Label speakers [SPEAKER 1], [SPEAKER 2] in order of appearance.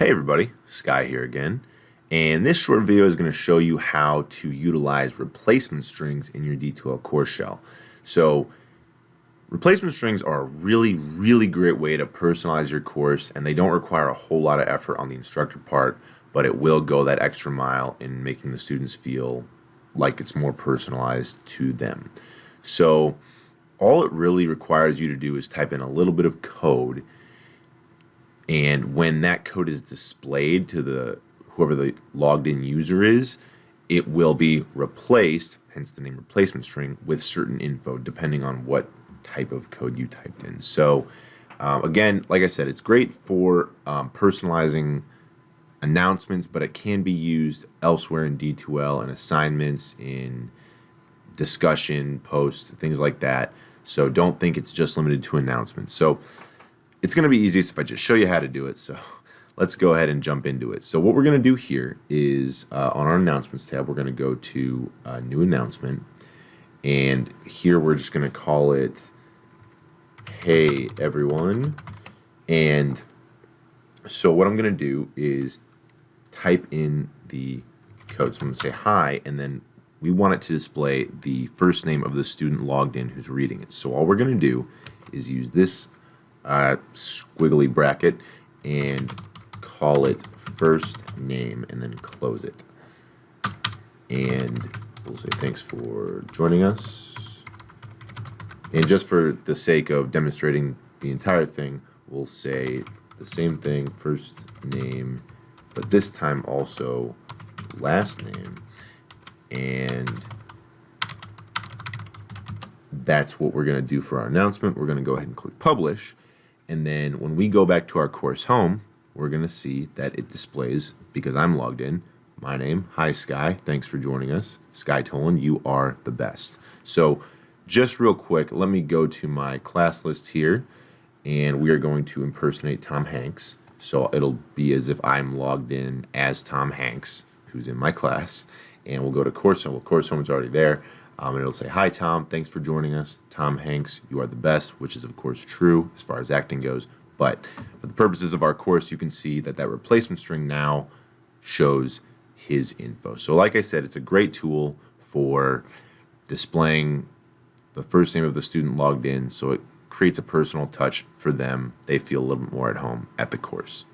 [SPEAKER 1] Hey everybody, Sky here again, and this short video is going to show you how to utilize replacement strings in your D2L course shell. So replacement strings are a really great way to personalize your course, and they don't require a whole lot of effort on the instructor part, but it will go that extra mile in making the students feel like it's more personalized to them. So all it really requires you to do is type in a little bit of code, and when that code is displayed to whoever the logged in user is, it will be replaced, hence the name replacement string, with certain info depending on what type of code you typed in. So again, like I said, it's great for personalizing announcements, but it can be used elsewhere in D2L, in assignments, in discussion posts, things like that. So don't think it's just limited to announcements. So it's going to be easiest if I just show you how to do it. So let's go ahead and jump into it. So what we're going to do here is on our announcements tab, we're going to go to new announcement. And here we're just going to call it, hey everyone. And so what I'm going to do is type in the code. So I'm going to say hi, and then we want it to display the first name of the student logged in who's reading it. So all we're going to do is use this squiggly bracket and call it first name and then close it. And we'll say thanks for joining us. And just for the sake of demonstrating the entire thing, we'll say the same thing, first name, but this time also last name. And that's what we're going to do for our announcement. We're going to go ahead and click publish. And then when we go back to our course home, we're going to see that it displays, because I'm logged in, my name, hi Sky, thanks for joining us. Sky Tolan, you are the best. So just real quick, let me go to my class list here, and we are going to impersonate Tom Hanks. So it'll be as if I'm logged in as Tom Hanks, who's in my class. And we'll go to course home. Well, course home is already there. And it'll say, hi Tom, thanks for joining us. Tom Hanks, you are the best, which is of course true as far as acting goes. But for the purposes of our course, you can see that that replacement string now shows his info. So like I said, it's a great tool for displaying the first name of the student logged in, so it creates a personal touch for them. They feel a little bit more at home at the course.